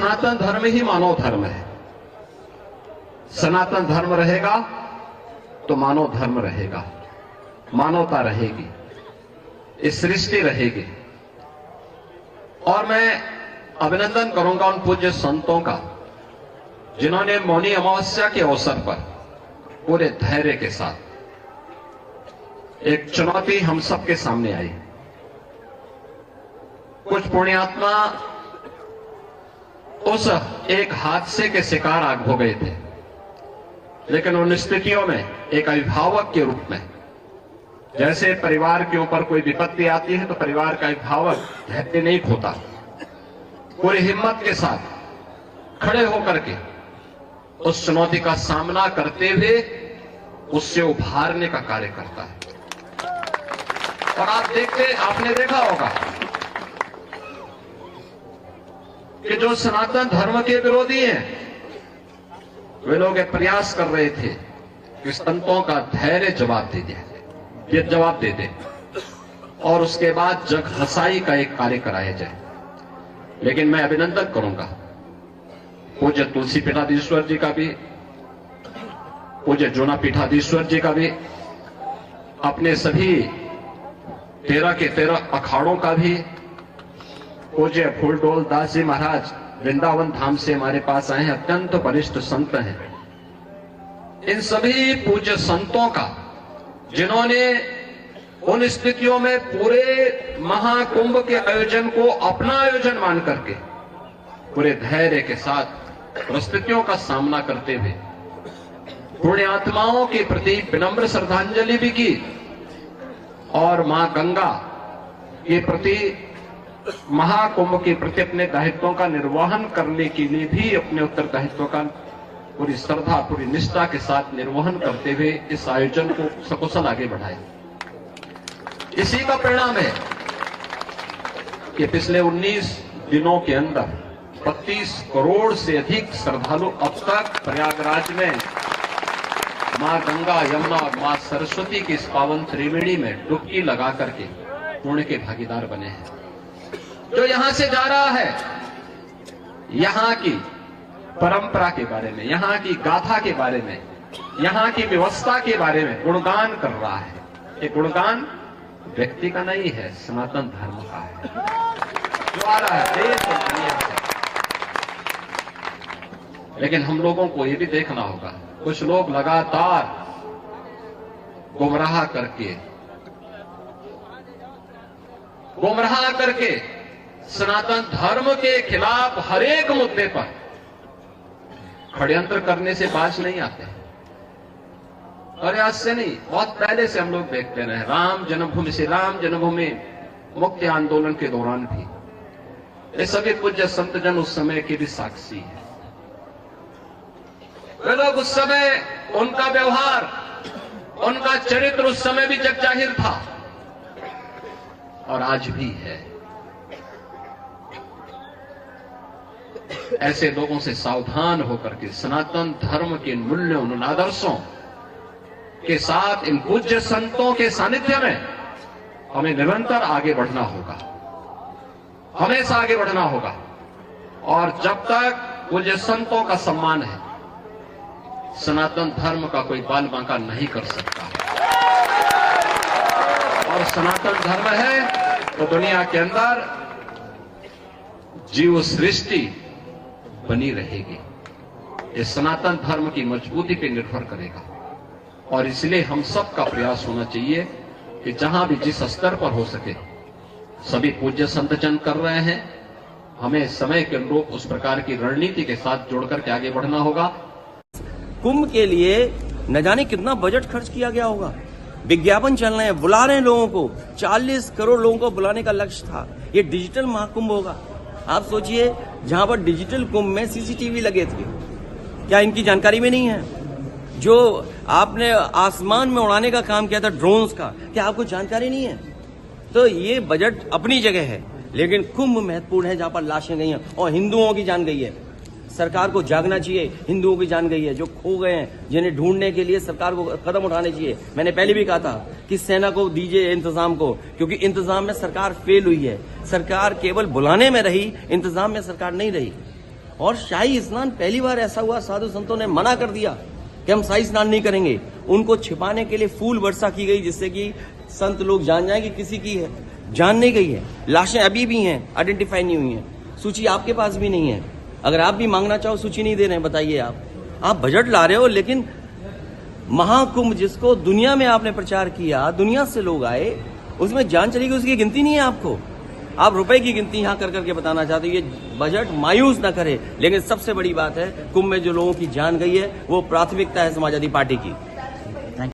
सनातन धर्म ही मानव धर्म है। सनातन धर्म रहेगा तो मानव धर्म रहेगा, मानवता रहेगी, इस सृष्टि रहेगी। और मैं अभिनंदन करूंगा उन पूज्य संतों का जिन्होंने मौनी अमावस्या के अवसर पर पूरे धैर्य के साथ एक चुनौती हम सबके सामने आई। कुछ पुण्यात्मा उस एक हादसे के शिकार आग हो गए थे, लेकिन उन स्थितियों में एक अभिभावक के रूप में, जैसे परिवार के ऊपर कोई विपत्ति आती है तो परिवार का अभिभावक धैर्य नहीं खोता, पूरी हिम्मत के साथ खड़े होकर के उस चुनौती का सामना करते हुए उससे उभारने का कार्य करता है। और आपने देखा होगा कि जो सनातन धर्म के विरोधी हैं, वे लोग एक प्रयास कर रहे थे कि संतों का धैर्य जवाब दे दे और उसके बाद जग हसाई का एक कार्य कराया जाए। लेकिन मैं अभिनंदन करूंगा पूज्य तुलसी पीठाधीश्वर जी का भी, पूज्य जूना पीठाधीश्वर जी का भी, अपने सभी 13 के 13 अखाड़ों का भी, पूज्य फूलडोल दास जी महाराज वृंदावन धाम से हमारे पास आए हैं, अत्यंत वरिष्ठ संत हैं। इन सभी पूज्य संतों का जिन्होंने उन स्थितियों में पूरे महाकुंभ के आयोजन को अपना आयोजन मान करके पूरे धैर्य के साथ परिस्थितियों का सामना करते हुए पुण्यात्माओं के प्रति विनम्र श्रद्धांजलि भी की और मां गंगा के प्रति, महाकुंभ के प्रति अपने दायित्वों का निर्वहन करने के लिए भी अपने उत्तरदायित्वों का पूरी श्रद्धा, पूरी निष्ठा के साथ निर्वहन करते हुए इस आयोजन को सकुशल आगे बढ़ाए। इसी का परिणाम है कि पिछले 19 दिनों के अंदर 32 करोड़ से अधिक श्रद्धालु अब तक प्रयागराज में मां गंगा, यमुना और मां सरस्वती की इस पावन त्रिवेणी में डुबकी लगा करके पुण्य के भागीदार बने हैं। जो यहां से जा रहा है, यहां की परंपरा के बारे में, यहां की गाथा के बारे में, यहां की व्यवस्था के बारे में गुणगान कर रहा है। ये गुणगान व्यक्ति का नहीं है, सनातन धर्म का है जो आ रहा है देश और दुनिया से। लेकिन हम लोगों को ये भी देखना होगा, कुछ लोग लगातार गुमराह करके सनातन धर्म के खिलाफ हर एक मुद्दे पर षड्यंत्र करने से बाज नहीं आते। और आज से नहीं, बहुत पहले से हम लोग देखते रहे। राम जन्मभूमि से, राम जन्मभूमि मुक्ति आंदोलन के दौरान भी ये सभी पूज्य संत जन उस समय के भी साक्षी हैं। वे लोग उस समय, उनका व्यवहार, उनका चरित्र उस समय भी जग जाहिर था और आज भी है। ऐसे लोगों से सावधान होकर के सनातन धर्म के मूल्यों, उन आदर्शों के साथ इन पूज्य संतों के सानिध्य में हमें निरंतर आगे बढ़ना होगा, हमेशा आगे बढ़ना होगा। और जब तक पूज्य संतों का सम्मान है, सनातन धर्म का कोई बाल बांका नहीं कर सकता। और सनातन धर्म है तो दुनिया के अंदर जीव सृष्टि बनी रहेगी। ये सनातन धर्म की मजबूती पर निर्भर करेगा। और इसलिए हम सबका प्रयास होना चाहिए कि जहां भी जिस स्तर पर हो सके, सभी पूज्य संत जन कर रहे हैं, हमें समय के अनुरूप उस प्रकार की रणनीति के साथ जोड़कर के आगे बढ़ना होगा। कुंभ के लिए न जाने कितना बजट खर्च किया गया होगा, विज्ञापन चल रहे हैं, बुला रहे हैं लोगों को, 40 करोड़ लोगों को बुलाने का लक्ष्य था। ये डिजिटल महाकुंभ होगा। आप सोचिए, जहां पर डिजिटल कुंभ में सीसीटीवी लगे थे, क्या इनकी जानकारी में नहीं है? जो आपने आसमान में उड़ाने का काम किया था ड्रोन्स का, क्या आपको जानकारी नहीं है? तो ये बजट अपनी जगह है, लेकिन कुंभ महत्वपूर्ण है जहां पर लाशें गई हैं और हिंदुओं की जान गई है। सरकार को जागना चाहिए, हिंदुओं की जान गई है, जो खो गए हैं, जिन्हें ढूंढने के लिए सरकार को कदम उठाने चाहिए। मैंने पहले भी कहा था कि सेना को दीजिए इंतजाम को, क्योंकि इंतजाम में सरकार फेल हुई है। सरकार केवल बुलाने में रही, इंतजाम में सरकार नहीं रही। और शाही स्नान पहली बार ऐसा हुआ, साधु संतों ने मना कर दिया कि हम शाही स्नान नहीं करेंगे। उनको छिपाने के लिए फूल वर्षा की गई, जिससे कि संत लोग जान जाएं कि किसी की है, जान नहीं गई है। लाशें अभी भी हैं, आइडेंटिफाई नहीं हुई हैं। सूची आपके पास भी नहीं है। अगर आप भी मांगना चाहो, सूची नहीं दे रहे हैं, बताइए आप बजट ला रहे हो, लेकिन महाकुंभ जिसको दुनिया में आपने प्रचार किया, दुनिया से लोग आए, उसमें जान चली गई, उसकी गिनती नहीं है आपको। आप रुपए की गिनती यहां कर करके बताना चाहते हो। ये बजट मायूस ना करे, लेकिन सबसे बड़ी बात है, कुंभ में जो लोगों की जान गई है वो प्राथमिकता है समाजवादी पार्टी की।